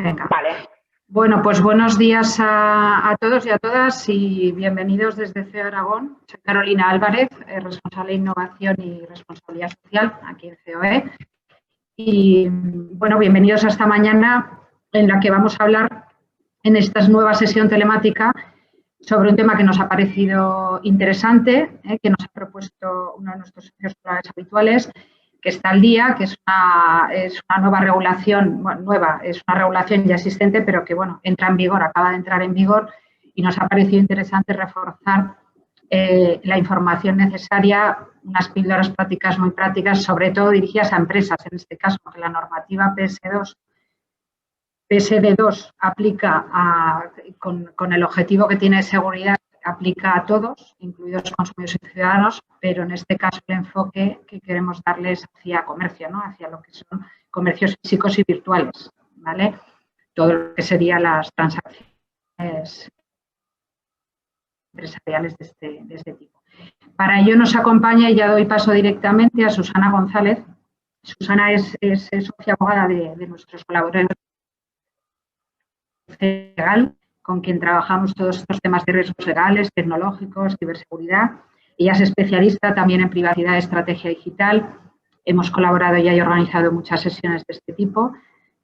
Venga. Vale. Bueno, pues buenos días a todos y a todas y bienvenidos desde CEO Aragón. Soy Carolina Álvarez, responsable de Innovación y Responsabilidad Social aquí en COE. Y bueno, bienvenidos a esta mañana en la que vamos a hablar en esta nueva sesión telemática sobre un tema que nos ha parecido interesante, que nos ha propuesto uno de nuestros socios habituales, que está al día, que es una nueva regulación, bueno, nueva, es una regulación ya existente, pero que, bueno, entra en vigor, acaba de entrar en vigor y nos ha parecido interesante reforzar la información necesaria, unas píldoras prácticas muy prácticas, sobre todo dirigidas a empresas, en este caso, que la normativa PSD2 aplica con el objetivo que tiene de seguridad, aplica a todos, incluidos consumidores y ciudadanos, pero en este caso el enfoque que queremos darles hacia comercio, ¿no? Hacia lo que son comercios físicos y virtuales, ¿vale? Todo lo que serían las transacciones empresariales de este tipo. Para ello nos acompaña, y ya doy paso directamente a Susana González. Susana es socia abogada de nuestros colaboradores legal, con quien trabajamos todos estos temas de riesgos legales, tecnológicos, ciberseguridad. Ella es especialista también en privacidad y estrategia digital. Hemos colaborado ya y organizado muchas sesiones de este tipo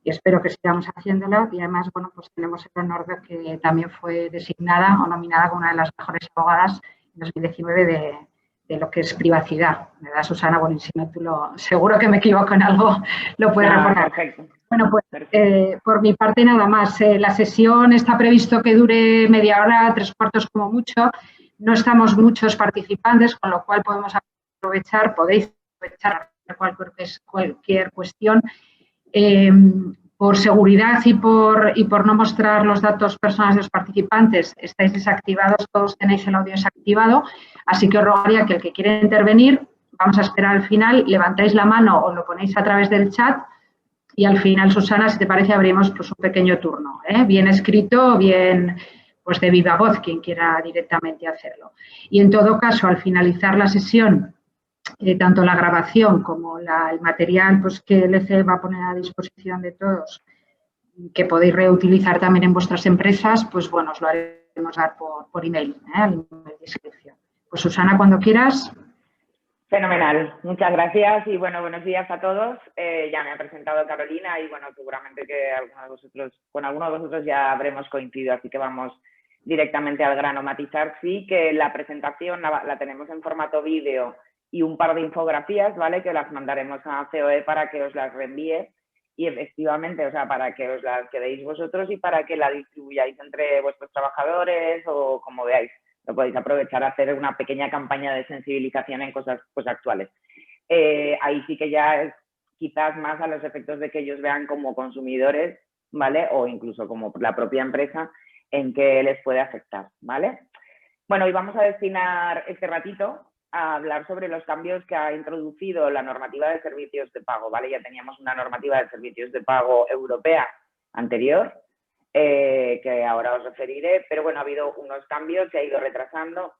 y espero que sigamos haciéndolo. Y además, bueno, pues tenemos el honor de que también fue designada o nominada como una de las mejores abogadas en 2019 de lo que es privacidad. ¿Verdad, Susana? Bueno, y si no, seguro que me equivoco en algo, lo puedes recordar. Perfecto. Bueno, pues por mi parte nada más. La sesión está previsto que dure media hora, 3/4 como mucho. No estamos muchos participantes, con lo cual podéis aprovechar cualquier cuestión. Por seguridad y por no mostrar los datos personales de los participantes, estáis desactivados, todos tenéis el audio desactivado, así que os rogaría que el que quiera intervenir, vamos a esperar al final, levantáis la mano o lo ponéis a través del chat. Y al final, Susana, si te parece, abrimos pues, un pequeño turno, bien escrito o bien pues, de viva voz, quien quiera directamente hacerlo. Y en todo caso, al finalizar la sesión, tanto la grabación como el material pues, que el ECE va a poner a disposición de todos, que podéis reutilizar también en vuestras empresas, pues bueno, os lo haremos dar por email, al email de inscripción. Pues Susana, cuando quieras. Fenomenal, muchas gracias y bueno, buenos días a todos. Ya me ha presentado Carolina y bueno, seguramente que con alguno de vosotros ya habremos coincidido, así que vamos directamente al grano. Matizar sí que la presentación la tenemos en formato vídeo y un par de infografías, ¿vale? Que las mandaremos a COE para que os las reenvíe y efectivamente, o sea, para que os las quedéis vosotros y para que la distribuyáis entre vuestros trabajadores o como veáis. Lo podéis aprovechar a hacer una pequeña campaña de sensibilización en cosas pues, actuales. Ahí sí que ya es quizás más a los efectos de que ellos vean como consumidores, ¿vale? O incluso como la propia empresa en qué les puede afectar, ¿vale? Bueno, hoy vamos a destinar este ratito a hablar sobre los cambios que ha introducido la normativa de servicios de pago, ¿vale? Ya teníamos una normativa de servicios de pago europea anterior, que ahora os referiré, pero bueno, ha habido unos cambios, se ha ido retrasando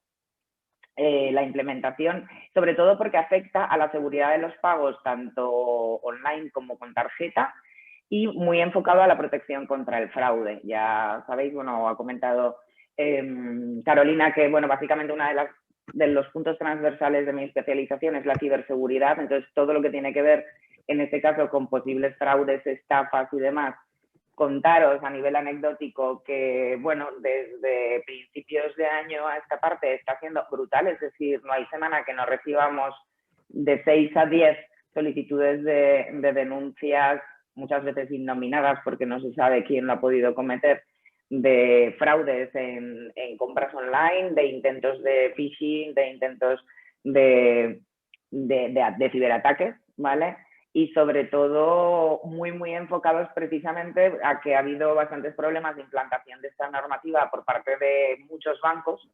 la implementación, sobre todo porque afecta a la seguridad de los pagos, tanto online como con tarjeta, y muy enfocado a la protección contra el fraude. Ya sabéis, bueno, ha comentado Carolina que, bueno, básicamente uno de los puntos transversales de mi especialización es la ciberseguridad, entonces todo lo que tiene que ver, en este caso, con posibles fraudes, estafas y demás. Contaros a nivel anecdótico que, bueno, desde principios de año a esta parte está siendo brutal, es decir, no hay semana que no recibamos de 6 a 10 solicitudes de denuncias, muchas veces innominadas porque no se sabe quién lo ha podido cometer, de fraudes en compras online, de intentos de phishing, de intentos de ciberataques, ¿vale? Y sobre todo muy enfocados precisamente a que ha habido bastantes problemas de implantación de esta normativa por parte de muchos bancos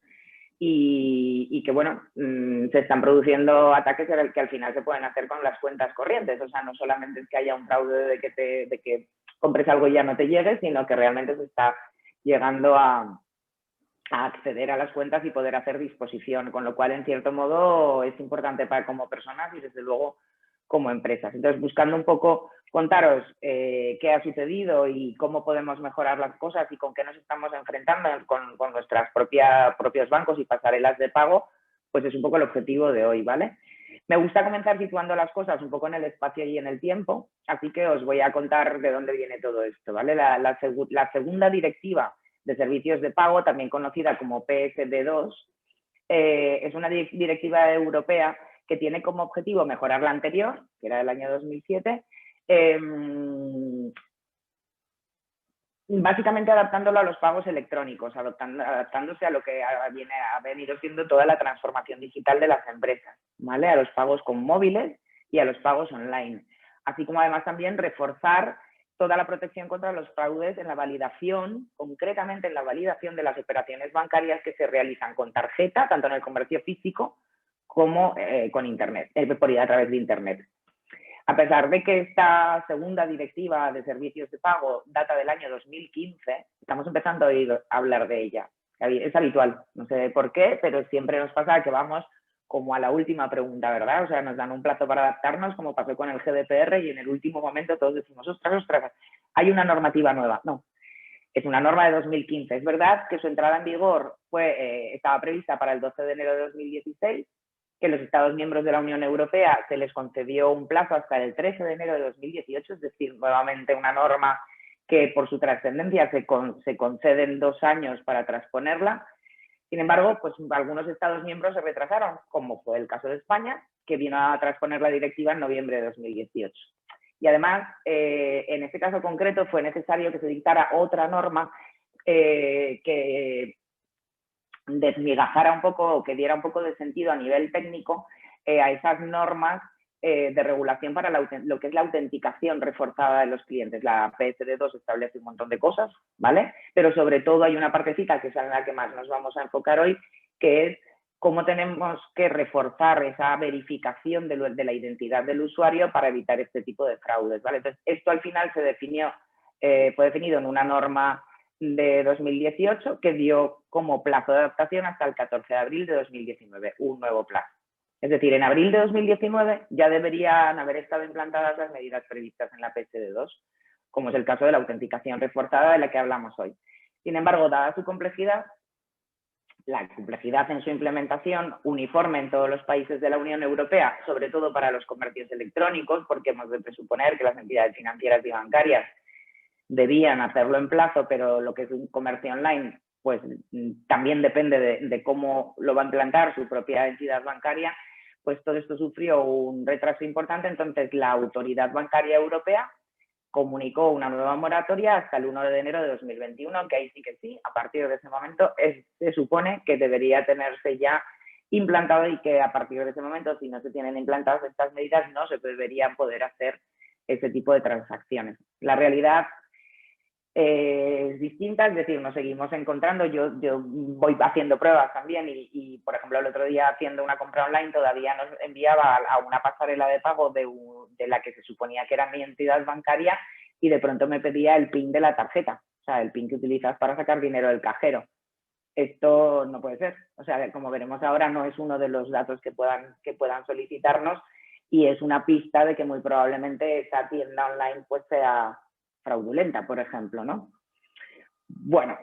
y que, bueno, se están produciendo ataques que al final se pueden hacer con las cuentas corrientes. O sea, no solamente es que haya un fraude de que compres algo y ya no te llegue, sino que realmente se está llegando a acceder a las cuentas y poder hacer disposición, con lo cual, en cierto modo, es importante como personas y, desde luego, como empresas. Entonces, buscando un poco contaros qué ha sucedido y cómo podemos mejorar las cosas y con qué nos estamos enfrentando con nuestros propios bancos y pasarelas de pago, pues es un poco el objetivo de hoy, ¿vale? Me gusta comenzar situando las cosas un poco en el espacio y en el tiempo, así que os voy a contar de dónde viene todo esto, ¿vale? La segunda directiva de servicios de pago, también conocida como PSD2, es una directiva europea que tiene como objetivo mejorar la anterior, que era del año 2007, básicamente adaptándolo a los pagos electrónicos, adaptándose a lo que ha venido siendo toda la transformación digital de las empresas, ¿vale? A los pagos con móviles y a los pagos online. Así como además también reforzar toda la protección contra los fraudes en la validación, concretamente en la validación de las operaciones bancarias que se realizan con tarjeta, tanto en el comercio físico como con Internet, a través de Internet. A pesar de que esta segunda directiva de servicios de pago data del año 2015, estamos empezando a oír hablar de ella. Es habitual, no sé por qué, pero siempre nos pasa que vamos como a la última pregunta, ¿verdad? O sea, nos dan un plazo para adaptarnos, como pasó con el GDPR, y en el último momento todos decimos, ostras, hay una normativa nueva. No, es una norma de 2015. Es verdad que su entrada en vigor estaba prevista para el 12 de enero de 2016, que los Estados miembros de la Unión Europea se les concedió un plazo hasta el 13 de enero de 2018, es decir, nuevamente una norma que por su trascendencia se conceden 2 años para transponerla. Sin embargo, pues algunos Estados miembros se retrasaron, como fue el caso de España, que vino a transponer la directiva en noviembre de 2018. Y además, en este caso concreto, fue necesario que se dictara otra norma que desmigajara un poco, que diera un poco de sentido a nivel técnico a esas normas de regulación para lo que es la autenticación reforzada de los clientes. La PSD2 establece un montón de cosas, ¿vale? Pero sobre todo hay una partecita que es en la que más nos vamos a enfocar hoy, que es cómo tenemos que reforzar esa verificación de la identidad del usuario para evitar este tipo de fraudes, ¿vale? Entonces, esto al final fue definido en una norma de 2018 que dio como plazo de adaptación hasta el 14 de abril de 2019, un nuevo plazo. Es decir, en abril de 2019 ya deberían haber estado implantadas las medidas previstas en la PSD2, como es el caso de la autenticación reforzada de la que hablamos hoy. Sin embargo, dada su complejidad, la complejidad en su implementación uniforme en todos los países de la Unión Europea, sobre todo para los comercios electrónicos, porque hemos de presuponer que las entidades financieras y bancarias debían hacerlo en plazo, pero lo que es un comercio online, pues también depende de cómo lo va a implantar su propia entidad bancaria, pues todo esto sufrió un retraso importante. Entonces la Autoridad Bancaria Europea comunicó una nueva moratoria hasta el 1 de enero de 2021, que ahí sí que sí, a partir de ese momento se supone que debería tenerse ya implantado, y que a partir de ese momento, si no se tienen implantadas estas medidas, no se deberían poder hacer ese tipo de transacciones. La realidad es distinta, es decir, nos seguimos encontrando. Yo voy haciendo pruebas también y, por ejemplo, el otro día haciendo una compra online todavía nos enviaba a una pasarela de pago de la que se suponía que era mi entidad bancaria, y de pronto me pedía el PIN de la tarjeta, o sea, el PIN que utilizas para sacar dinero del cajero. Esto no puede ser. O sea, como veremos ahora, no es uno de los datos que puedan solicitarnos, y es una pista de que muy probablemente esa tienda online pues sea fraudulenta, por ejemplo, ¿no? Bueno,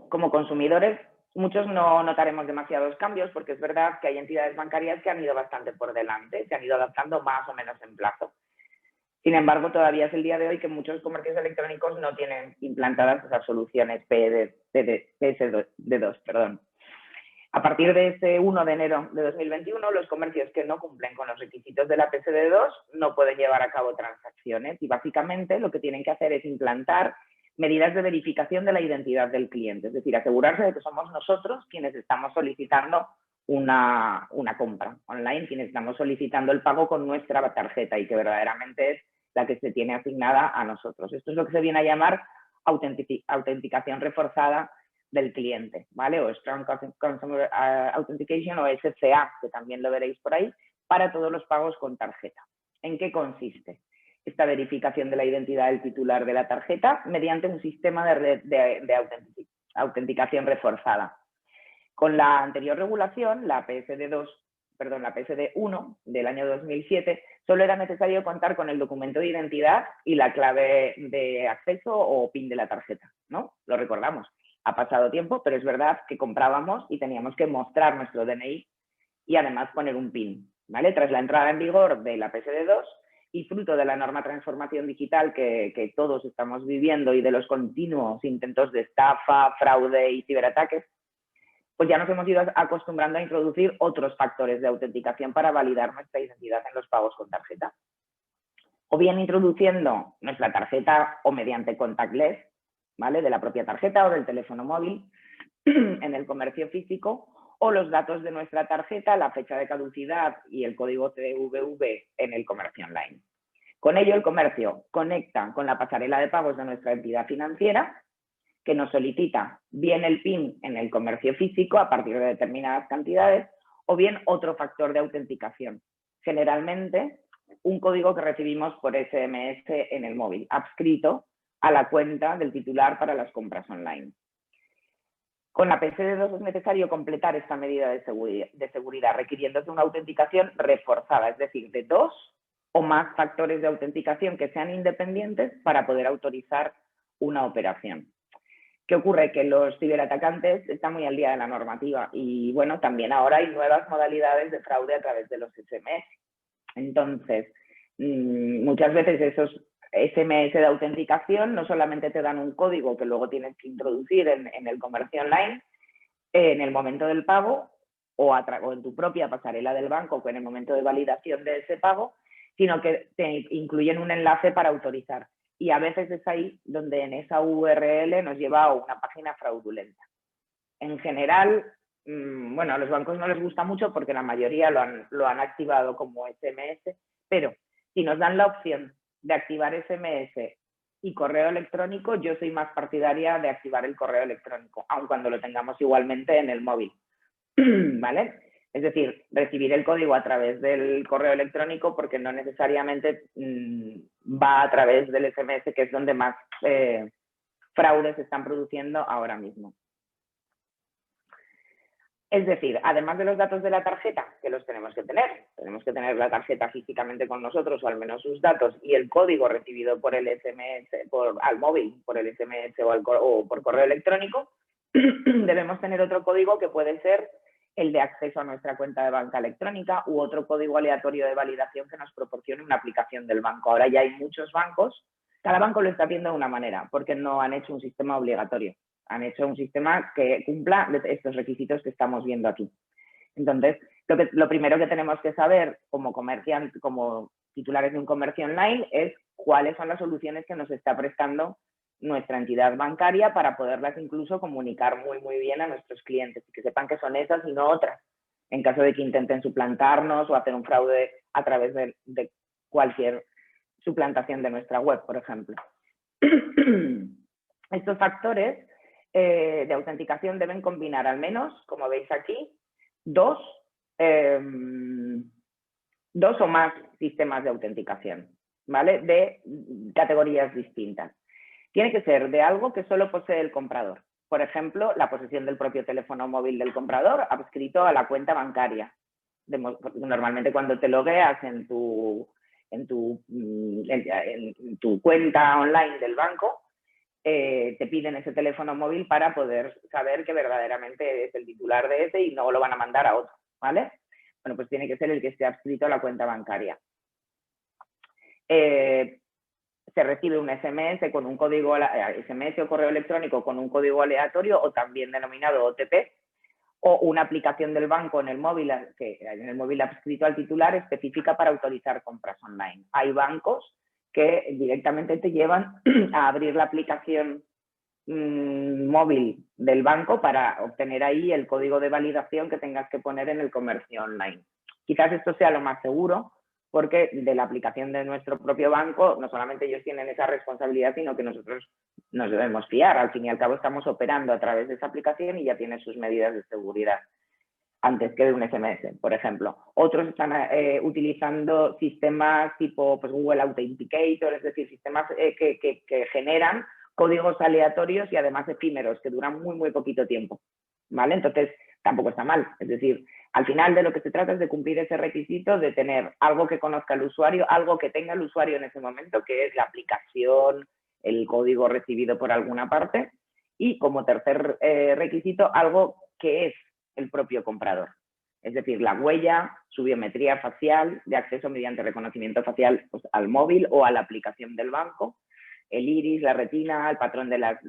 como consumidores, muchos no notaremos demasiados cambios, porque es verdad que hay entidades bancarias que han ido bastante por delante, se han ido adaptando más o menos en plazo. Sin embargo, todavía es el día de hoy que muchos comercios electrónicos no tienen implantadas esas soluciones PSD2, perdón. A partir de ese 1 de enero de 2021, los comercios que no cumplen con los requisitos de la PSD2 no pueden llevar a cabo transacciones, y básicamente lo que tienen que hacer es implantar medidas de verificación de la identidad del cliente, es decir, asegurarse de que somos nosotros quienes estamos solicitando una compra online, quienes estamos solicitando el pago con nuestra tarjeta y que verdaderamente es la que se tiene asignada a nosotros. Esto es lo que se viene a llamar autenticación reforzada del cliente, ¿vale? O Strong Consumer Authentication, o SCA, que también lo veréis por ahí, para todos los pagos con tarjeta. ¿En qué consiste esta verificación de la identidad del titular de la tarjeta? Mediante un sistema de autenticación reforzada. Con la anterior regulación, la PSD2, perdón, la PSD1 del año 2007, solo era necesario contar con el documento de identidad y la clave de acceso o PIN de la tarjeta, ¿no? Lo recordamos. Ha pasado tiempo, pero es verdad que comprábamos y teníamos que mostrar nuestro DNI y además poner un PIN, ¿vale? Tras la entrada en vigor de la PSD2 y fruto de la enorme transformación digital que todos estamos viviendo y de los continuos intentos de estafa, fraude y ciberataques, pues ya nos hemos ido acostumbrando a introducir otros factores de autenticación para validar nuestra identidad en los pagos con tarjeta. O bien introduciendo nuestra tarjeta o mediante contactless, ¿vale? De la propia tarjeta o del teléfono móvil en el comercio físico, o los datos de nuestra tarjeta, la fecha de caducidad y el código CVV en el comercio online. Con ello, el comercio conecta con la pasarela de pagos de nuestra entidad financiera, que nos solicita bien el PIN en el comercio físico a partir de determinadas cantidades, o bien otro factor de autenticación. Generalmente, un código que recibimos por SMS en el móvil, adscrito a la cuenta del titular para las compras online. Con la PSD2 es necesario completar esta medida de seguridad, requiriéndose una autenticación reforzada, es decir, de 2 o más factores de autenticación que sean independientes para poder autorizar una operación. ¿Qué ocurre? Que los ciberatacantes están muy al día de la normativa y, bueno, también ahora hay nuevas modalidades de fraude a través de los SMS. Entonces, muchas veces esos SMS de autenticación no solamente te dan un código que luego tienes que introducir en el comercio online en el momento del pago o en tu propia pasarela del banco en el momento de validación de ese pago, sino que te incluyen un enlace para autorizar. Y a veces es ahí donde en esa URL nos lleva a una página fraudulenta. En general, bueno, a los bancos no les gusta mucho porque la mayoría lo han activado como SMS, pero si nos dan la opción de activar SMS y correo electrónico, yo soy más partidaria de activar el correo electrónico, aun cuando lo tengamos igualmente en el móvil, ¿vale? Es decir, recibir el código a través del correo electrónico porque no necesariamente va a través del SMS, que es donde más fraudes se están produciendo ahora mismo. Es decir, además de los datos de la tarjeta, que los tenemos que tener la tarjeta físicamente con nosotros o al menos sus datos y el código recibido por el SMS, al móvil, por el SMS o por correo electrónico, debemos tener otro código que puede ser el de acceso a nuestra cuenta de banca electrónica u otro código aleatorio de validación que nos proporcione una aplicación del banco. Ahora ya hay muchos bancos, cada banco lo está haciendo de una manera porque no han hecho un sistema obligatorio. Han hecho un sistema que cumpla estos requisitos que estamos viendo aquí. Entonces, lo primero que tenemos que saber como comerciantes, como titulares de un comercio online, es cuáles son las soluciones que nos está prestando nuestra entidad bancaria para poderlas incluso comunicar muy bien a nuestros clientes y que sepan que son esas y no otras, en caso de que intenten suplantarnos o hacer un fraude a través de cualquier suplantación de nuestra web, por ejemplo. Estos factores de autenticación deben combinar al menos, como veis aquí, dos o más sistemas de autenticación, ¿vale? De categorías distintas. Tiene que ser de algo que solo posee el comprador. Por ejemplo, la posesión del propio teléfono móvil del comprador adscrito a la cuenta bancaria. Normalmente cuando te logueas en tu cuenta online del banco, te piden ese teléfono móvil para poder saber que verdaderamente es el titular de ese y no lo van a mandar a otro, ¿vale? Bueno, pues tiene que ser el que esté adscrito a la cuenta bancaria. Se recibe un SMS con un código, SMS o correo electrónico con un código aleatorio o también denominado OTP, o una aplicación del banco en el móvil adscrito al titular específica para autorizar compras online. Hay bancos que directamente te llevan a abrir la aplicación móvil del banco para obtener ahí el código de validación que tengas que poner en el comercio online. Quizás esto sea lo más seguro, porque de la aplicación de nuestro propio banco, no solamente ellos tienen esa responsabilidad, sino que nosotros nos debemos fiar. Al fin y al cabo estamos operando a través de esa aplicación y ya tiene sus medidas de seguridad antes que de un SMS, por ejemplo. Otros están utilizando sistemas tipo pues, Google Authenticator, es decir, sistemas que generan códigos aleatorios y además efímeros, que duran muy poquito tiempo, ¿vale? Entonces, tampoco está mal. Es decir, Al final de lo que se trata es de cumplir ese requisito de tener algo que conozca el usuario, algo que tenga el usuario en ese momento, que es la aplicación, el código recibido por alguna parte, y como tercer requisito, algo que es el propio comprador. Es decir, la huella, su biometría facial de acceso mediante reconocimiento facial pues, al móvil o a la aplicación del banco, el iris, la retina, el patrón de las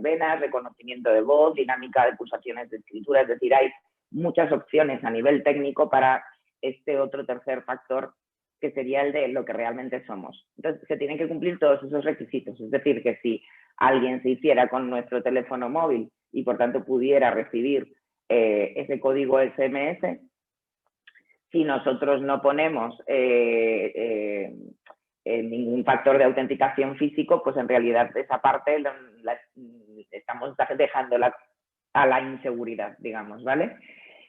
venas, reconocimiento de voz, dinámica de pulsaciones de escritura. Es decir, hay muchas opciones a nivel técnico para este otro tercer factor que sería el de lo que realmente somos. Entonces, se tienen que cumplir todos esos requisitos. Es decir, que si alguien se hiciera con nuestro teléfono móvil y por tanto pudiera recibir ese código SMS, si nosotros no ponemos ningún factor de autenticación físico, pues en realidad esa parte estamos dejándola a la inseguridad, digamos, ¿vale?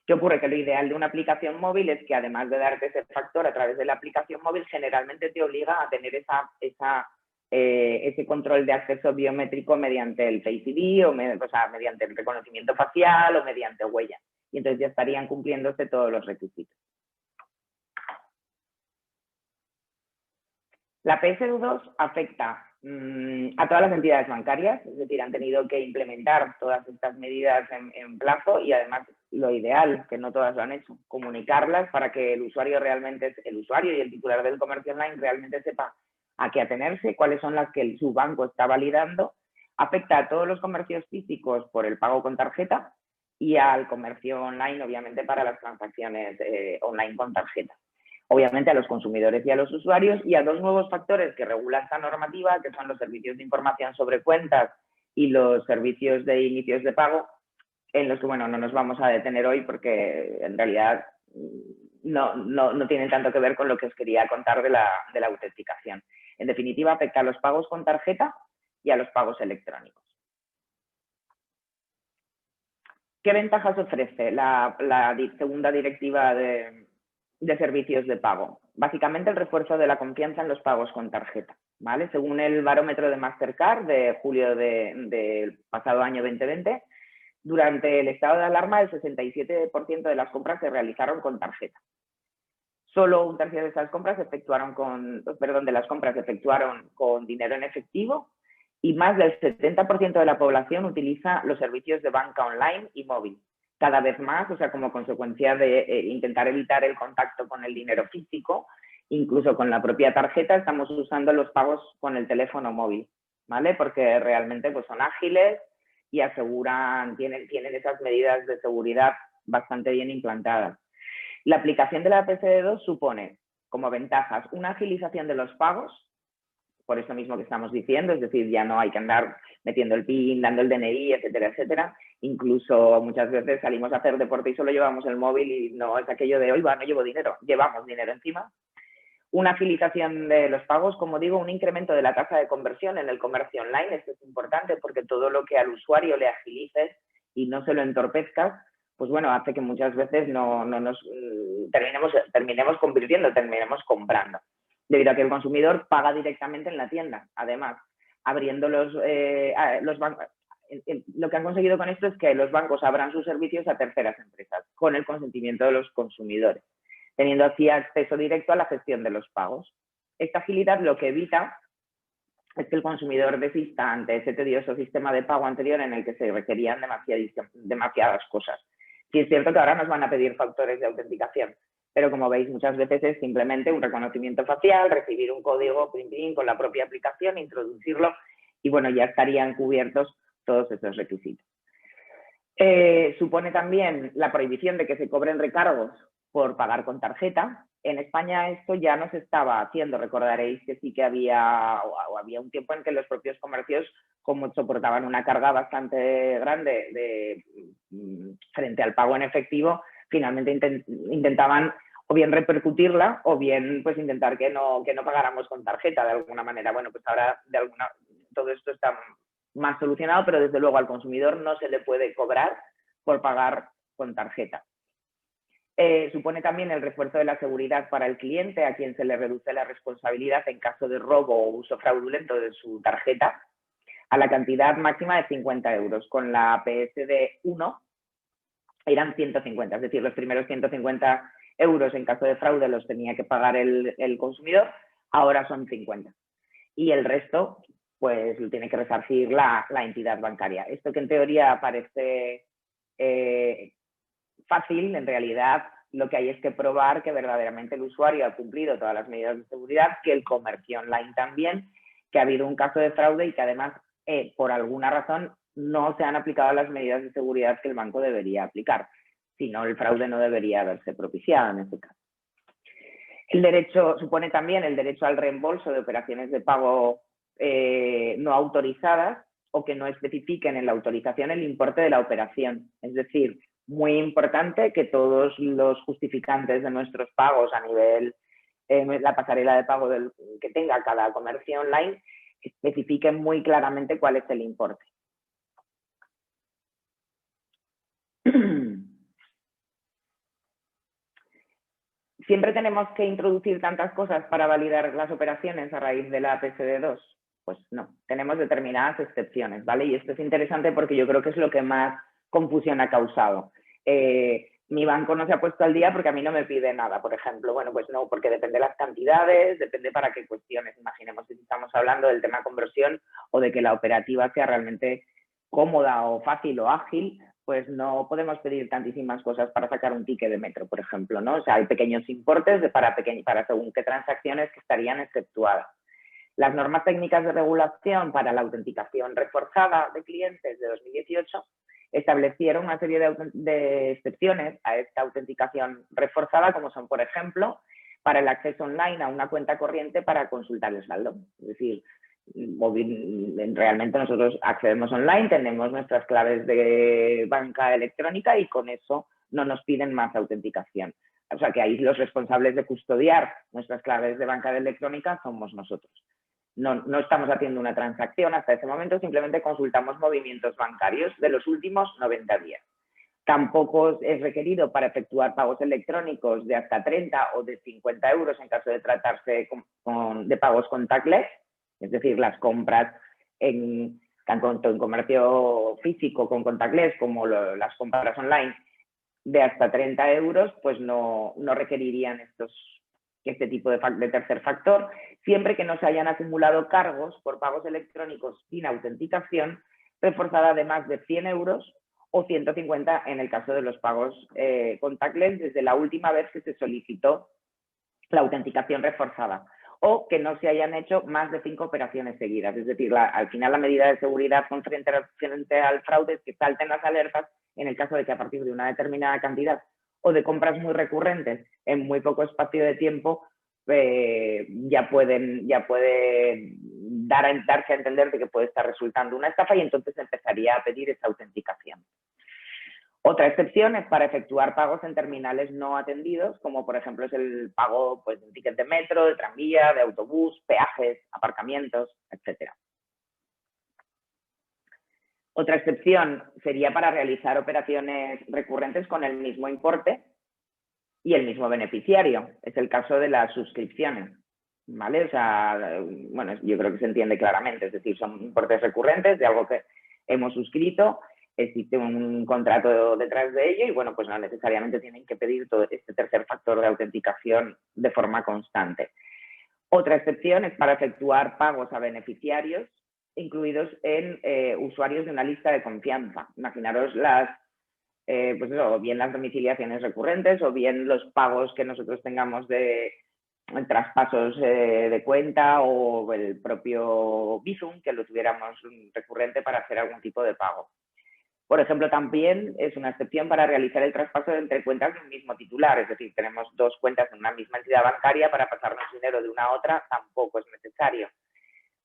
¿Qué ocurre? Que lo ideal de una aplicación móvil es que además de darte ese factor a través de la aplicación móvil, generalmente te obliga a tener ese control de acceso biométrico mediante el Face ID o sea, mediante el reconocimiento facial o mediante huella. Y entonces ya estarían cumpliéndose todos los requisitos. La PSD2 afecta a todas las entidades bancarias, es decir, han tenido que implementar todas estas medidas en plazo y además lo ideal, que no todas lo han hecho, comunicarlas para que el usuario y el titular del comercio online realmente sepa a qué atenerse, cuáles son las que su banco está validando. Afecta a todos los comercios físicos por el pago con tarjeta y al comercio online, obviamente, para las transacciones online con tarjeta. Obviamente a los consumidores y a los usuarios y a dos nuevos factores que regula esta normativa, que son los servicios de información sobre cuentas y los servicios de inicios de pago, en los que, bueno, no nos vamos a detener hoy porque en realidad no tienen tanto que ver con lo que os quería contar de la autenticación. En definitiva, afecta a los pagos con tarjeta y a los pagos electrónicos. ¿Qué ventajas ofrece la segunda directiva de servicios de pago? Básicamente el refuerzo de la confianza en los pagos con tarjeta, ¿vale? Según el barómetro de Mastercard de julio del pasado año 2020, durante el estado de alarma el 67% de las compras se realizaron con tarjeta. Solo un tercio de esas compras se efectuaron con dinero en efectivo y más del 70% de la población utiliza los servicios de banca online y móvil. Cada vez más, o sea, como consecuencia de intentar evitar el contacto con el dinero físico, incluso con la propia tarjeta, estamos usando los pagos con el teléfono móvil, ¿vale? Porque realmente pues, son ágiles y aseguran, tienen esas medidas de seguridad bastante bien implantadas. La aplicación de la PSD2 supone, como ventajas, una agilización de los pagos, por eso mismo que estamos diciendo, es decir, ya no hay que andar metiendo el PIN, dando el DNI, etcétera, etcétera. Incluso muchas veces salimos a hacer deporte y solo llevamos el móvil y no es aquello de, hoy no llevo dinero, llevamos dinero encima. Una agilización de los pagos, como digo, un incremento de la tasa de conversión en el comercio online. Esto es importante porque todo lo que al usuario le agilices y no se lo entorpezcas, pues bueno, hace que muchas veces no nos terminemos convirtiendo, terminemos comprando. Debido a que el consumidor paga directamente en la tienda. Además, abriendo los bancos, lo que han conseguido con esto es que los bancos abran sus servicios a terceras empresas, con el consentimiento de los consumidores, teniendo así acceso directo a la gestión de los pagos. Esta agilidad lo que evita es que el consumidor desista ante ese tedioso sistema de pago anterior en el que se requerían demasiadas cosas. Sí es cierto que ahora nos van a pedir factores de autenticación, pero como veis muchas veces es simplemente un reconocimiento facial, recibir un código PIN con la propia aplicación, introducirlo y bueno, ya estarían cubiertos todos esos requisitos. Supone también la prohibición de que se cobren recargos por pagar con tarjeta. En España esto ya no se estaba haciendo, recordaréis que sí que había un tiempo en que los propios comercios, como soportaban una carga bastante grande frente al pago en efectivo, finalmente intentaban o bien repercutirla o bien pues intentar que no pagáramos con tarjeta de alguna manera. Bueno, pues ahora todo esto está más solucionado, pero desde luego al consumidor no se le puede cobrar por pagar con tarjeta. Supone también el refuerzo de la seguridad para el cliente, a quien se le reduce la responsabilidad en caso de robo o uso fraudulento de su tarjeta a la cantidad máxima de 50 euros. Con la PSD1 eran 150, es decir, los primeros 150 euros en caso de fraude los tenía que pagar el consumidor, ahora son 50. Y el resto, pues lo tiene que resarcir la entidad bancaria. Esto que en teoría parece fácil, en realidad lo que hay es que probar que verdaderamente el usuario ha cumplido todas las medidas de seguridad, que el comercio online también, que ha habido un caso de fraude y que además, por alguna razón, no se han aplicado las medidas de seguridad que el banco debería aplicar. Si no, el fraude no debería haberse propiciado en este caso. El derecho supone también el derecho al reembolso de operaciones de pago no autorizadas o que no especifiquen en la autorización el importe de la operación. Es decir, muy importante que todos los justificantes de nuestros pagos a nivel la pasarela de pago que tenga cada comercio online especifiquen muy claramente cuál es el importe. ¿Siempre tenemos que introducir tantas cosas para validar las operaciones a raíz de la PSD2? Pues no, tenemos determinadas excepciones, ¿vale? Y esto es interesante porque yo creo que es lo que más confusión ha causado. Mi banco no se ha puesto al día porque a mí no me pide nada, por ejemplo. Bueno, pues no, porque depende de las cantidades, depende para qué cuestiones. Imaginemos si estamos hablando del tema conversión o de que la operativa sea realmente cómoda o fácil o ágil, pues no podemos pedir tantísimas cosas para sacar un ticket de metro, por ejemplo, ¿no? O sea, hay pequeños importes para según qué transacciones que estarían exceptuadas. Las normas técnicas de regulación para la autenticación reforzada de clientes de 2018 establecieron una serie de excepciones a esta autenticación reforzada, como son, por ejemplo, para el acceso online a una cuenta corriente para consultar el saldo. Es decir, realmente nosotros accedemos online, tenemos nuestras claves de banca electrónica y con eso no nos piden más autenticación. O sea que ahí los responsables de custodiar nuestras claves de banca electrónica somos nosotros. No estamos haciendo una transacción hasta ese momento, simplemente consultamos movimientos bancarios de los últimos 90 días. Tampoco es requerido para efectuar pagos electrónicos de hasta 30 o de 50 euros en caso de tratarse de pagos contactless, es decir, las compras tanto en comercio físico con contactless como las compras online de hasta 30 euros, pues no requerirían este tipo de tercer factor, siempre que no se hayan acumulado cargos por pagos electrónicos sin autenticación, reforzada de más de 100 euros o 150 en el caso de los pagos contactless desde la última vez que se solicitó la autenticación reforzada, o que no se hayan hecho más de 5 operaciones seguidas. Es decir, al final la medida de seguridad frente al fraude es que salten las alertas en el caso de que a partir de una determinada cantidad o de compras muy recurrentes en muy poco espacio de tiempo ya puede darse a entender de que puede estar resultando una estafa y entonces empezaría a pedir esa autenticación. Otra excepción es para efectuar pagos en terminales no atendidos, como por ejemplo es el pago pues, de un ticket de metro, de tranvía, de autobús, peajes, aparcamientos, etc. Otra excepción sería para realizar operaciones recurrentes con el mismo importe y el mismo beneficiario. Es el caso de las suscripciones, ¿vale? O sea, bueno, yo creo que se entiende claramente. Es decir, son importes recurrentes de algo que hemos suscrito, existe un contrato detrás de ello y, bueno, pues no necesariamente tienen que pedir todo este tercer factor de autenticación de forma constante. Otra excepción es para efectuar pagos a beneficiarios incluidos en usuarios de una lista de confianza. Imaginaros pues eso, o bien las domiciliaciones recurrentes o bien los pagos que nosotros tengamos de traspasos de cuenta o el propio Bizum, que lo tuviéramos recurrente para hacer algún tipo de pago. Por ejemplo, también es una excepción para realizar el traspaso entre cuentas de un mismo titular, es decir, tenemos 2 cuentas en una misma entidad bancaria, para pasarnos dinero de una a otra tampoco es necesario.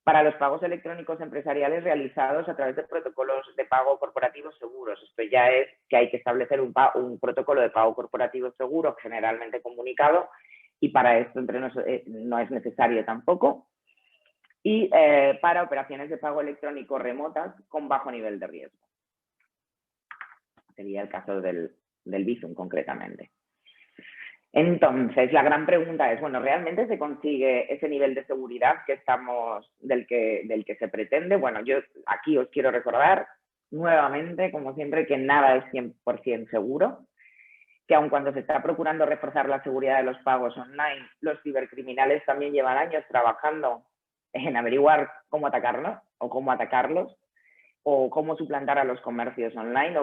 Para los pagos electrónicos empresariales realizados a través de protocolos de pago corporativos seguros. Esto ya es que hay que establecer un protocolo de pago corporativo seguro generalmente comunicado y para esto no es necesario tampoco. Y para operaciones de pago electrónico remotas con bajo nivel de riesgo. Sería el caso del Bizum concretamente. Entonces, la gran pregunta es, bueno, ¿realmente se consigue ese nivel de seguridad del que se pretende? Bueno, yo aquí os quiero recordar nuevamente, como siempre, que nada es 100% seguro, que aun cuando se está procurando reforzar la seguridad de los pagos online, los cibercriminales también llevan años trabajando en averiguar cómo atacarlos o cómo atacarlos, o cómo suplantar a los comercios online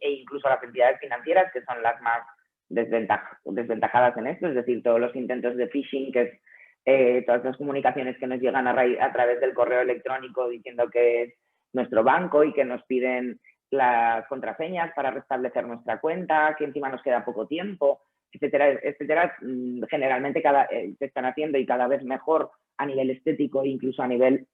e incluso a las entidades financieras, que son las más desventajadas en esto, es decir, todos los intentos de phishing, que es todas las comunicaciones que nos llegan a través del correo electrónico diciendo que es nuestro banco y que nos piden las contraseñas para restablecer nuestra cuenta, que encima nos queda poco tiempo, etcétera, etcétera. Generalmente se están haciendo y cada vez mejor a nivel estético e incluso a nivel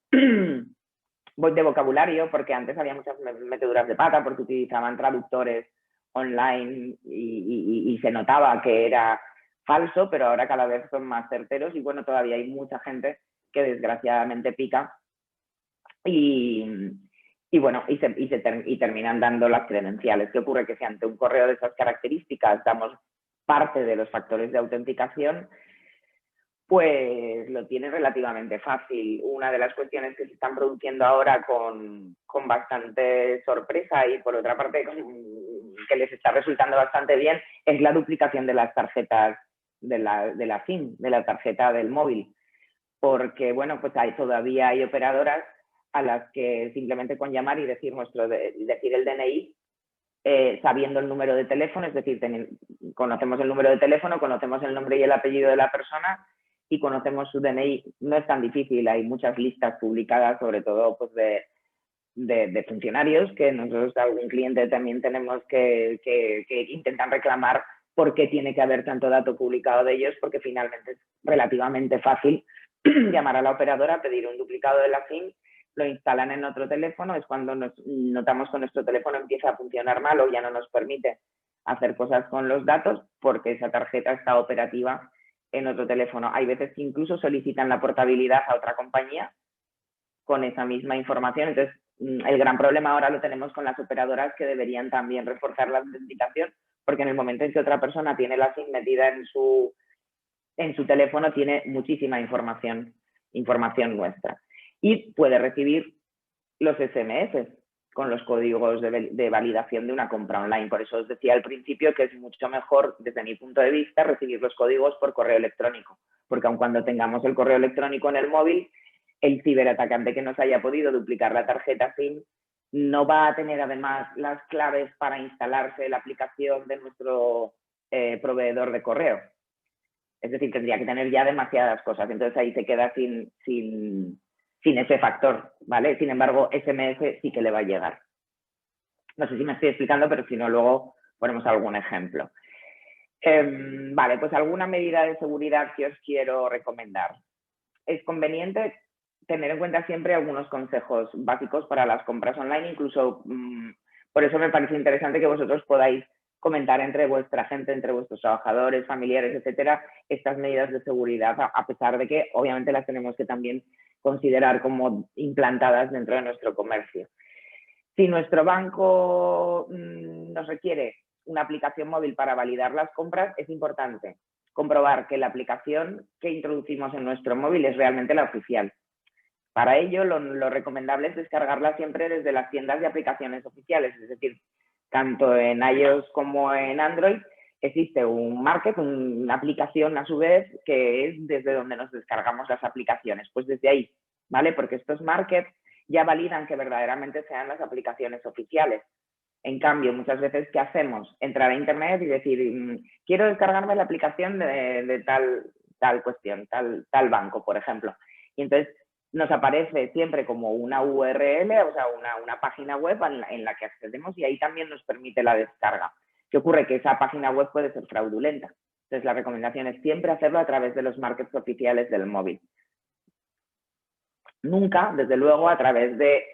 de vocabulario, porque antes había muchas meteduras de pata porque utilizaban traductores online y se notaba que era falso, pero ahora cada vez son más certeros y bueno, todavía hay mucha gente que desgraciadamente pica y terminan dando las credenciales. ¿Qué ocurre? Que si ante un correo de esas características damos parte de los factores de autenticación, pues lo tiene relativamente fácil. Una de las cuestiones que se están produciendo ahora con bastante sorpresa y por otra parte que les está resultando bastante bien es la duplicación de las tarjetas de la SIM, de la tarjeta del móvil. Porque, bueno, pues todavía hay operadoras a las que simplemente con llamar y decir el DNI, sabiendo el número de teléfono, es decir, conocemos el número de teléfono, conocemos el nombre y el apellido de la persona y conocemos su DNI. No es tan difícil, hay muchas listas publicadas, sobre todo pues de funcionarios, que nosotros, algún cliente también tenemos que intentan reclamar por qué tiene que haber tanto dato publicado de ellos, porque finalmente es relativamente fácil llamar a la operadora, pedir un duplicado de la SIM, lo instalan en otro teléfono, es cuando nos notamos que nuestro teléfono empieza a funcionar mal o ya no nos permite hacer cosas con los datos porque esa tarjeta está operativa en otro teléfono. Hay veces que incluso solicitan la portabilidad a otra compañía con esa misma información. Entonces, el gran problema ahora lo tenemos con las operadoras, que deberían también reforzar la autenticación, porque en el momento en que otra persona tiene la SIM metida en su teléfono, tiene muchísima información nuestra. Y puede recibir los SMS con los códigos de validación de una compra online. Por eso os decía al principio que es mucho mejor, desde mi punto de vista, recibir los códigos por correo electrónico, porque aun cuando tengamos el correo electrónico en el móvil, el ciberatacante que nos haya podido duplicar la tarjeta SIM no va a tener además las claves para instalarse la aplicación de nuestro proveedor de correo. Es decir, tendría que tener ya demasiadas cosas, entonces ahí se queda sin ese factor, ¿vale? Sin embargo, SMS sí que le va a llegar. No sé si me estoy explicando, pero si no, luego ponemos algún ejemplo. Vale, pues alguna medida de seguridad que os quiero recomendar. Es conveniente tener en cuenta siempre algunos consejos básicos para las compras online, incluso por eso me parece interesante que vosotros podáis comentar entre vuestra gente, entre vuestros trabajadores, familiares, etcétera, estas medidas de seguridad, a pesar de que obviamente las tenemos que también considerar como implantadas dentro de nuestro comercio. Si nuestro banco nos requiere una aplicación móvil para validar las compras, es importante comprobar que la aplicación que introducimos en nuestro móvil es realmente la oficial. Para ello, lo recomendable es descargarla siempre desde las tiendas de aplicaciones oficiales, es decir, tanto en iOS como en Android existe un market, una aplicación a su vez, que es desde donde nos descargamos las aplicaciones. Pues desde ahí, ¿vale? Porque estos markets ya validan que verdaderamente sean las aplicaciones oficiales. En cambio, muchas veces, ¿qué hacemos? Entrar a internet y decir, quiero descargarme la aplicación de tal cuestión, tal banco, por ejemplo. Y entonces nos aparece siempre como una URL, o sea, una página web en la que accedemos y ahí también nos permite la descarga. ¿Qué ocurre? Que esa página web puede ser fraudulenta. Entonces, la recomendación es siempre hacerlo a través de los markets oficiales del móvil. Nunca, desde luego, a través de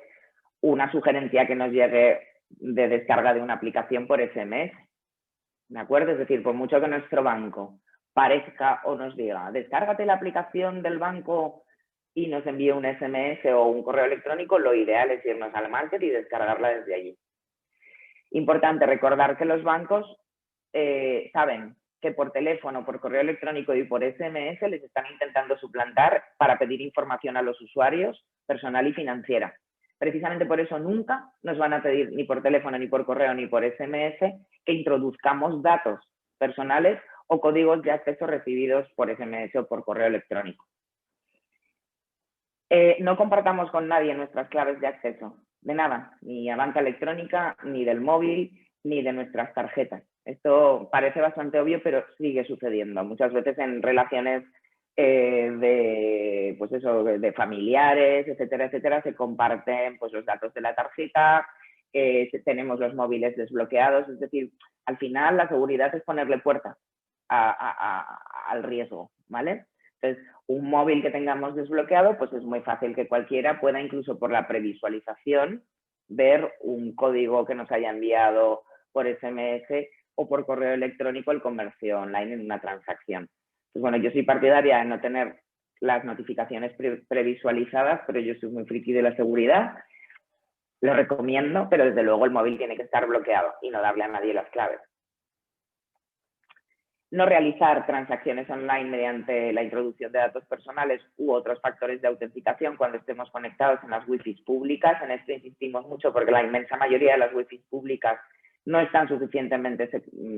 una sugerencia que nos llegue de descarga de una aplicación por SMS. ¿De acuerdo? Es decir, por mucho que nuestro banco parezca o nos diga, descárgate la aplicación del banco y nos envíe un SMS o un correo electrónico, lo ideal es irnos al market y descargarla desde allí. Importante recordar que los bancos saben que por teléfono, por correo electrónico y por SMS les están intentando suplantar para pedir información a los usuarios, personal y financiera. Precisamente por eso nunca nos van a pedir ni por teléfono, ni por correo, ni por SMS que introduzcamos datos personales o códigos de acceso recibidos por SMS o por correo electrónico. No compartamos con nadie nuestras claves de acceso, de nada, ni a banca electrónica, ni del móvil, ni de nuestras tarjetas. Esto parece bastante obvio, pero sigue sucediendo. Muchas veces en relaciones de familiares, etcétera, etcétera, se comparten pues, los datos de la tarjeta, tenemos los móviles desbloqueados, es decir, al final la seguridad es ponerle puerta al riesgo, ¿vale? Entonces, un móvil que tengamos desbloqueado, pues es muy fácil que cualquiera pueda, incluso por la previsualización, ver un código que nos haya enviado por SMS o por correo electrónico el comercio online en una transacción. Pues bueno, yo soy partidaria de no tener las notificaciones previsualizadas, pero yo soy muy friki de la seguridad. Lo recomiendo, pero desde luego el móvil tiene que estar bloqueado y no darle a nadie las claves. No realizar transacciones online mediante la introducción de datos personales u otros factores de autenticación cuando estemos conectados en las Wi-Fi públicas. En esto insistimos mucho porque la inmensa mayoría de las Wi-Fi públicas no están suficientemente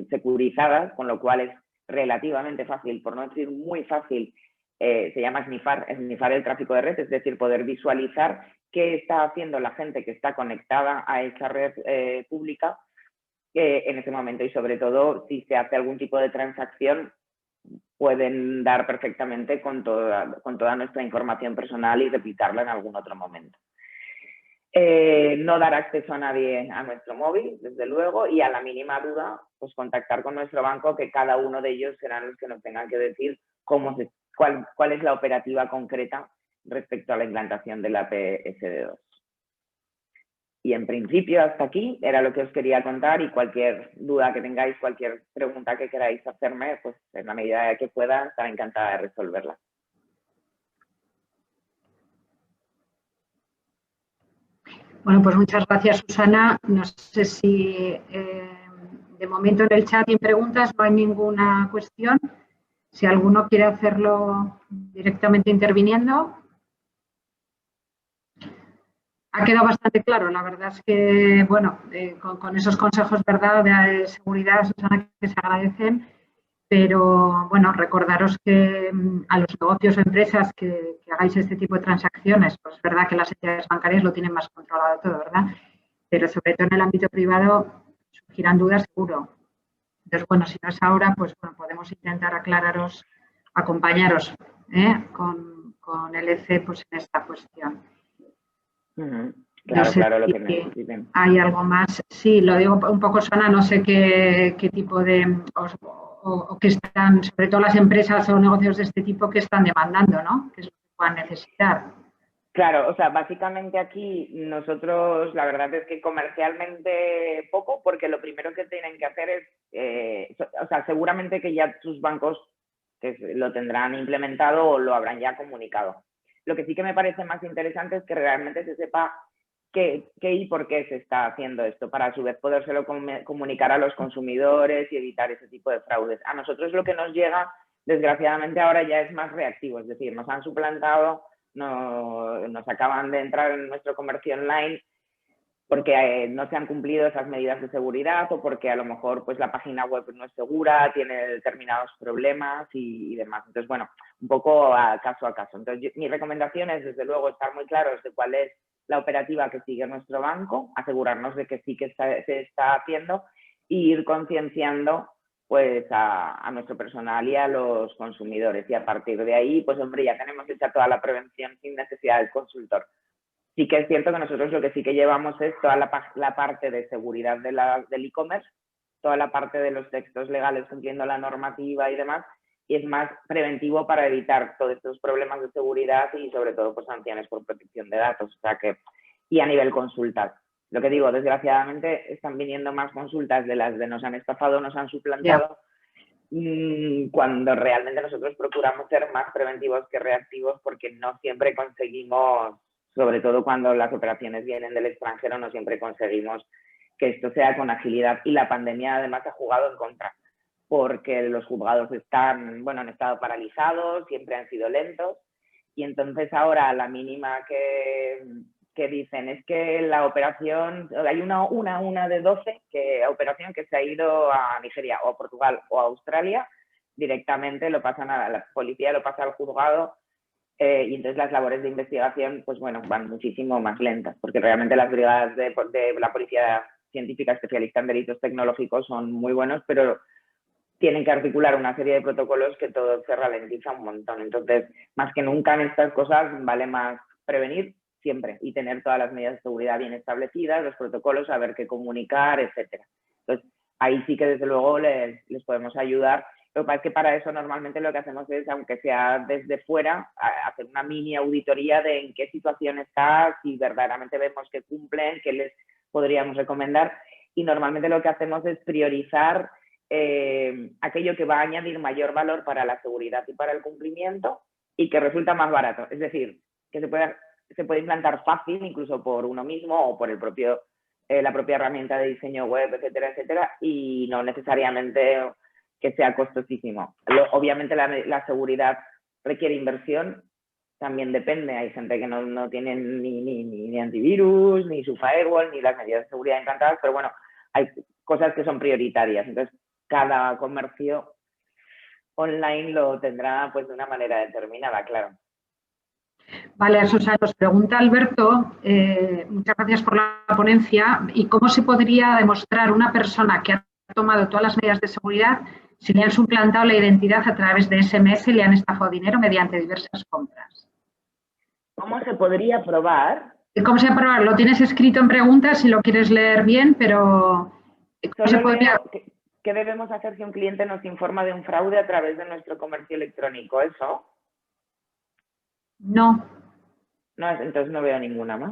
securizadas, con lo cual es relativamente fácil, por no decir muy fácil, se llama snifar el tráfico de red, es decir, poder visualizar qué está haciendo la gente que está conectada a esa red pública en ese momento, y sobre todo si se hace algún tipo de transacción pueden dar perfectamente con toda nuestra información personal y replicarla en algún otro momento. No dar acceso a nadie a nuestro móvil, desde luego, y a la mínima duda, pues contactar con nuestro banco, que cada uno de ellos serán los que nos tengan que decir cuál es la operativa concreta respecto a la implantación de la PSD2. Y en principio hasta aquí era lo que os quería contar, y cualquier duda que tengáis, cualquier pregunta que queráis hacerme, pues en la medida que pueda, estaré encantada de resolverla. Bueno, pues muchas gracias, Susana. No sé si de momento en el chat y en preguntas no hay ninguna cuestión. Si alguno quiere hacerlo directamente interviniendo. Ha quedado bastante claro, la verdad es que, bueno, con esos consejos, ¿verdad?, de seguridad, Susana, que se agradecen, pero, bueno, recordaros que a los negocios o empresas que hagáis este tipo de transacciones, pues es verdad que las entidades bancarias lo tienen más controlado todo, ¿verdad?, pero sobre todo en el ámbito privado surgirán dudas seguro. Entonces, bueno, si no es ahora, pues bueno, podemos intentar aclararos, acompañaros con el EC pues, en esta cuestión. Claro, No sé claro, lo si que necesiten. hay algo más. Sí, lo digo un poco, Susana, no sé qué tipo de, o que están, sobre todo las empresas o negocios de este tipo, que están demandando, ¿no? Que es lo que puedan necesitar. Claro, o sea, básicamente aquí nosotros, la verdad es que comercialmente poco, porque lo primero que tienen que hacer es, o sea, seguramente que ya sus bancos lo tendrán implementado o lo habrán ya comunicado. Lo que sí que me parece más interesante es que realmente se sepa qué y por qué se está haciendo esto, para a su vez podérselo comunicar a los consumidores y evitar ese tipo de fraudes. A nosotros lo que nos llega, desgraciadamente, ahora ya es más reactivo, es decir, nos han suplantado, nos acaban de entrar en nuestro comercio online porque no se han cumplido esas medidas de seguridad, o porque a lo mejor pues la página web no es segura, tiene determinados problemas y demás. Entonces, bueno, un poco a caso. Entonces, mi recomendación es, desde luego, estar muy claros de cuál es la operativa que sigue nuestro banco, asegurarnos de que sí que se está haciendo, e ir concienciando pues a nuestro personal y a los consumidores. Y a partir de ahí, pues hombre, ya tenemos hecha toda la prevención sin necesidad del consultor. Sí que es cierto que nosotros lo que sí que llevamos es toda la parte de seguridad del e-commerce, toda la parte de los textos legales cumpliendo la normativa y demás, y es más preventivo para evitar todos estos problemas de seguridad y sobre todo pues sanciones por protección de datos. O sea que, y a nivel consultas. Lo que digo, desgraciadamente están viniendo más consultas de las de nos han estafado, nos han suplantado, cuando realmente nosotros procuramos ser más preventivos que reactivos, porque no siempre conseguimos, sobre todo cuando las operaciones vienen del extranjero, no siempre conseguimos que esto sea con agilidad. Y la pandemia además ha jugado en contra, porque los juzgados han estado paralizados, siempre han sido lentos, y entonces ahora a la mínima que que dicen es que la operación, hay una de 12 operación que se ha ido a Nigeria o a Portugal o a Australia, directamente lo pasan a la policía, lo pasa al juzgado, y entonces las labores de investigación, pues bueno, van muchísimo más lentas, porque realmente las brigadas de la policía científica especialista en delitos tecnológicos son muy buenos, pero tienen que articular una serie de protocolos que todo se ralentiza un montón. Entonces, más que nunca en estas cosas vale más prevenir siempre y tener todas las medidas de seguridad bien establecidas, los protocolos, saber qué comunicar, etcétera. Entonces, ahí sí que desde luego les podemos ayudar. Lo que pasa es que para eso normalmente lo que hacemos es, aunque sea desde fuera, hacer una mini auditoría de en qué situación está, si verdaderamente vemos que cumplen, qué les podríamos recomendar. Y normalmente lo que hacemos es priorizar aquello que va a añadir mayor valor para la seguridad y para el cumplimiento y que resulta más barato. Es decir, que se puede implantar fácil, incluso por uno mismo o por la propia herramienta de diseño web, etcétera, etcétera, y no necesariamente que sea costosísimo. Obviamente la seguridad requiere inversión, también depende. Hay gente que no tiene ni antivirus, ni su firewall, ni las medidas de seguridad implantadas, pero bueno, hay cosas que son prioritarias. Entonces, cada comercio online lo tendrá pues de una manera determinada, claro. Vale, Susana, nos pregunta Alberto, muchas gracias por la ponencia, ¿y cómo se podría demostrar una persona que ha tomado todas las medidas de seguridad si le han suplantado la identidad a través de SMS y le han estafado dinero mediante diversas compras? ¿Cómo se podría probar? ¿Cómo se puede probar? Lo tienes escrito en preguntas si lo quieres leer bien, pero ¿cómo se podría? ¿Qué debemos hacer si un cliente nos informa de un fraude a través de nuestro comercio electrónico? ¿Eso? No. No, entonces no veo ninguna más.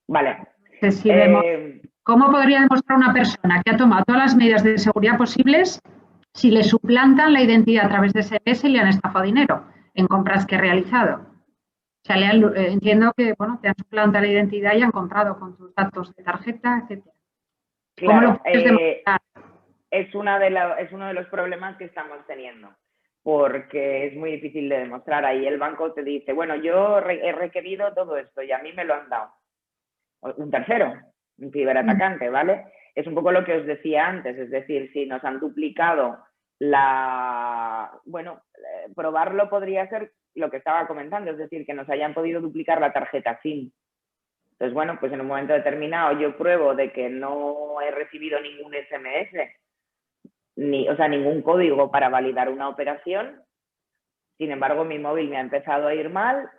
Vale. Si vemos, ¿cómo podría demostrar una persona que ha tomado todas las medidas de seguridad posibles si le suplantan la identidad a través de SMS y le han estafado dinero en compras que ha realizado? O sea, entiendo que bueno, te han suplantado la identidad y han comprado con tus datos de tarjeta, etcétera. Claro, ¿Cómo lo puedes demostrar? es uno de los problemas que estamos teniendo, porque es muy difícil de demostrar. Ahí el banco te dice, bueno, yo he requerido todo esto y a mí me lo han dado. Un tercero, un ciberatacante, ¿vale? Es un poco lo que os decía antes, es decir, si nos han duplicado bueno, probarlo podría ser lo que estaba comentando, es decir, que nos hayan podido duplicar la tarjeta SIM. Entonces, bueno, pues en un momento determinado yo pruebo de que no he recibido ningún SMS, o sea, ningún código para validar una operación. Sin embargo, mi móvil me ha empezado a ir mal,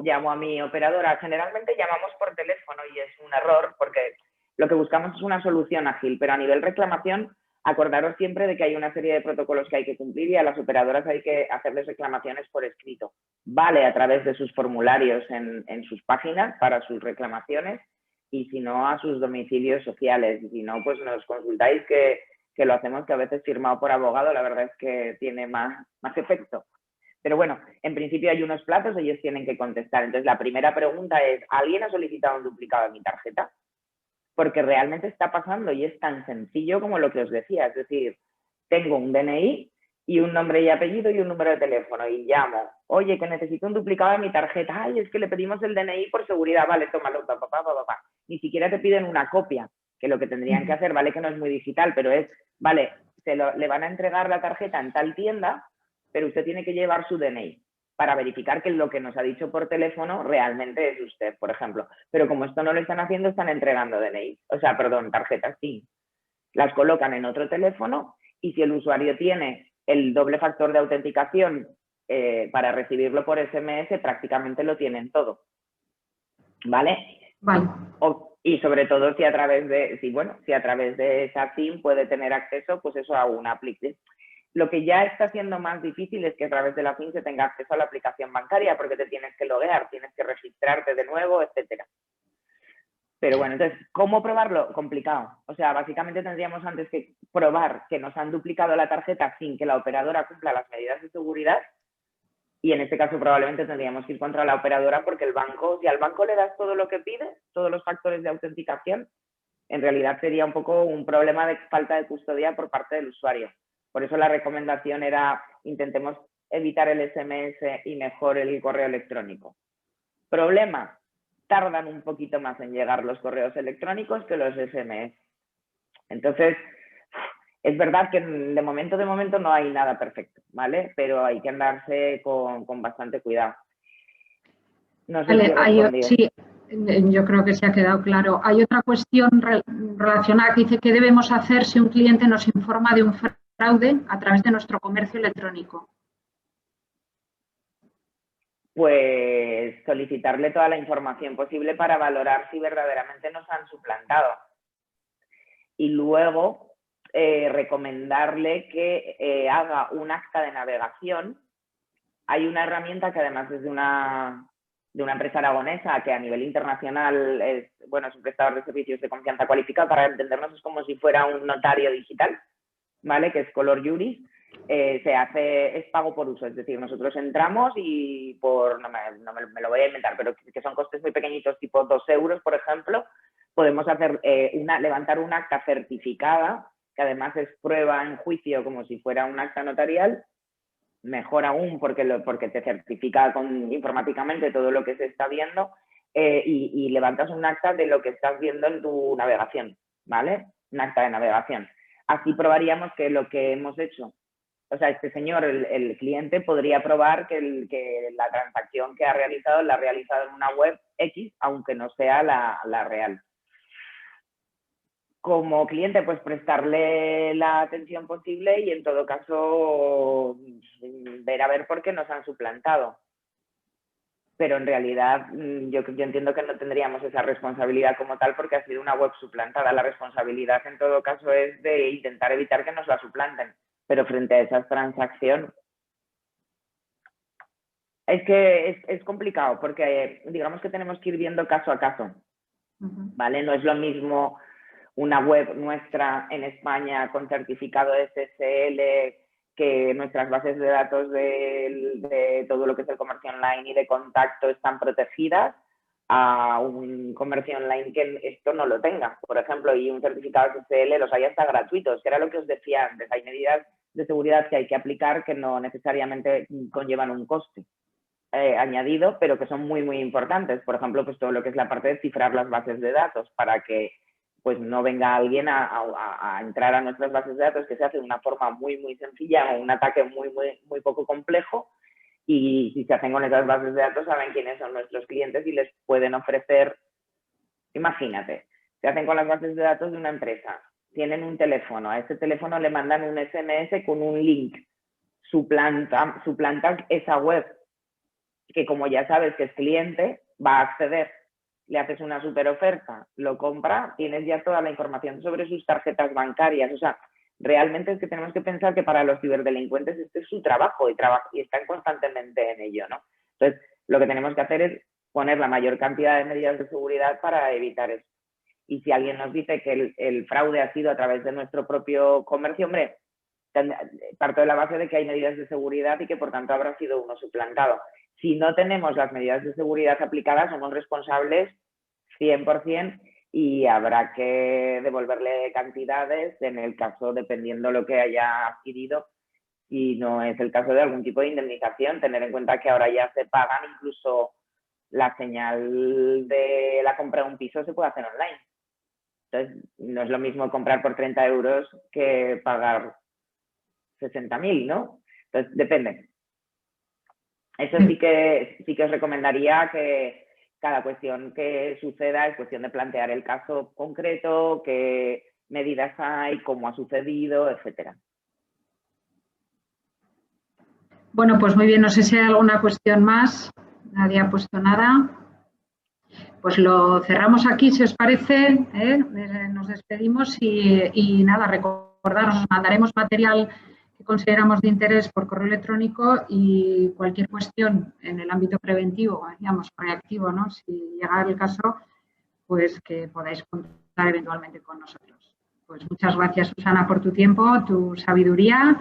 llamo a mi operadora. Generalmente llamamos por teléfono y es un error porque lo que buscamos es una solución ágil, pero a nivel reclamación, acordaros siempre de que hay una serie de protocolos que hay que cumplir y a las operadoras hay que hacerles reclamaciones por escrito. Vale a través de sus formularios en sus páginas para sus reclamaciones y si no a sus domicilios sociales. Y si no, pues nos consultáis que lo hacemos, que a veces firmado por abogado, la verdad es que tiene más efecto. Pero bueno, en principio hay unos plazos, ellos tienen que contestar. Entonces, la primera pregunta es, ¿alguien ha solicitado un duplicado de mi tarjeta? Porque realmente está pasando y es tan sencillo como lo que os decía. Es decir, tengo un DNI y un nombre y apellido y un número de teléfono y llamo. Oye, que necesito un duplicado de mi tarjeta. Ay, es que le pedimos el DNI por seguridad. Vale, tómalo, papá. Ni siquiera te piden una copia, que lo que tendrían que hacer, vale que no es muy digital, pero es, vale, le van a entregar la tarjeta en tal tienda, pero usted tiene que llevar su DNI para verificar que lo que nos ha dicho por teléfono realmente es usted, por ejemplo. Pero como esto no lo están haciendo, están entregando DNI, tarjetas SIM. Las colocan en otro teléfono y si el usuario tiene el doble factor de autenticación para recibirlo por SMS, prácticamente lo tienen todo. ¿Vale? Vale. Y sobre todo si a través de esa SIM puede tener acceso, pues eso, a una aplicación. Lo que ya está siendo más difícil es que a través de la SIM se tenga acceso a la aplicación bancaria porque te tienes que loguear, tienes que registrarte de nuevo, etcétera. Pero bueno, entonces, ¿cómo probarlo? Complicado. O sea, básicamente tendríamos antes que probar que nos han duplicado la tarjeta sin que la operadora cumpla las medidas de seguridad. Y en este caso probablemente tendríamos que ir contra la operadora porque si al banco le das todo lo que pide, todos los factores de autenticación, en realidad sería un poco un problema de falta de custodia por parte del usuario. Por eso la recomendación era intentemos evitar el SMS y mejor el correo electrónico. Problema, tardan un poquito más en llegar los correos electrónicos que los SMS. Entonces, es verdad que de momento no hay nada perfecto, ¿vale? Pero hay que andarse con bastante cuidado. No sé si he respondido. Sí, yo creo que se ha quedado claro. Hay otra cuestión relacionada que dice: ¿qué debemos hacer si un cliente nos informa de un fraude a través de nuestro comercio electrónico? Pues solicitarle toda la información posible para valorar si verdaderamente nos han suplantado. Y luego recomendarle que haga un acta de navegación. Hay una herramienta que además es de una empresa aragonesa que a nivel internacional es un prestador de servicios de confianza cualificado. Para entendernos, es como si fuera un notario digital, ¿vale? Que es Color Juris. Es pago por uso, es decir, nosotros entramos y me lo voy a inventar, pero que son costes muy pequeñitos, tipo 2 euros, por ejemplo, podemos hacer levantar un acta certificada, que además es prueba en juicio como si fuera un acta notarial, mejor aún porque te certifica informáticamente todo lo que se está viendo, y levantas un acta de lo que estás viendo en tu navegación, ¿vale? Un acta de navegación. Así probaríamos que lo que hemos hecho, o sea, este señor, el cliente, podría probar que la transacción que ha realizado la ha realizado en una web X, aunque no sea la real. Como cliente, pues prestarle la atención posible y en todo caso ver a ver por qué nos han suplantado. Pero en realidad yo entiendo que no tendríamos esa responsabilidad como tal porque ha sido una web suplantada. La responsabilidad en todo caso es de intentar evitar que nos la suplanten. Pero frente a esa transacción es que es complicado porque digamos que tenemos que ir viendo caso a caso, ¿vale? No es lo mismo una web nuestra en España con certificado SSL, que nuestras bases de datos de todo lo que es el comercio online y de contacto están protegidas, a un comercio online que esto no lo tenga, por ejemplo, y un certificado SSL los hay hasta gratuitos, que era lo que os decía antes. Hay medidas de seguridad que hay que aplicar que no necesariamente conllevan un coste añadido, pero que son muy, muy importantes. Por ejemplo, pues todo lo que es la parte de cifrar las bases de datos para que pues no venga alguien a entrar a nuestras bases de datos, que se hace de una forma muy, muy sencilla, o un ataque muy, muy, muy poco complejo. Y si se hacen con esas bases de datos, saben quiénes son nuestros clientes y les pueden ofrecer, imagínate, se hacen con las bases de datos de una empresa, tienen un teléfono, a ese teléfono le mandan un SMS con un link, suplantas esa web, que como ya sabes que es cliente, va a acceder, le haces una super oferta, lo compra, tienes ya toda la información sobre sus tarjetas bancarias. O sea, realmente es que tenemos que pensar que para los ciberdelincuentes este es su trabajo y están constantemente en ello, ¿no? Entonces, lo que tenemos que hacer es poner la mayor cantidad de medidas de seguridad para evitar eso. Y si alguien nos dice que el fraude ha sido a través de nuestro propio comercio, hombre, parto de la base de que hay medidas de seguridad y que por tanto habrá sido uno suplantado. Si no tenemos las medidas de seguridad aplicadas, somos responsables 100% y habrá que devolverle cantidades en el caso, dependiendo lo que haya adquirido, y no es el caso de algún tipo de indemnización. Tener en cuenta que ahora ya se pagan, incluso la señal de la compra de un piso se puede hacer online. Entonces, no es lo mismo comprar por 30 euros que pagar 60.000, ¿no? Entonces, depende. Eso sí que os recomendaría, que cada cuestión que suceda es cuestión de plantear el caso concreto, qué medidas hay, cómo ha sucedido, etcétera. Bueno, pues muy bien, no sé si hay alguna cuestión más. Nadie ha puesto nada. Pues lo cerramos aquí, si os parece, nos despedimos y nada, recordaros, mandaremos material que consideramos de interés por correo electrónico, y cualquier cuestión en el ámbito preventivo, digamos, reactivo, ¿no? Si llega el caso, pues que podáis contar eventualmente con nosotros. Pues muchas gracias, Susana, por tu tiempo, tu sabiduría,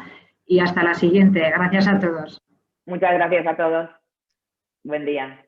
y hasta la siguiente. Gracias a todos. Muchas gracias a todos. Buen día.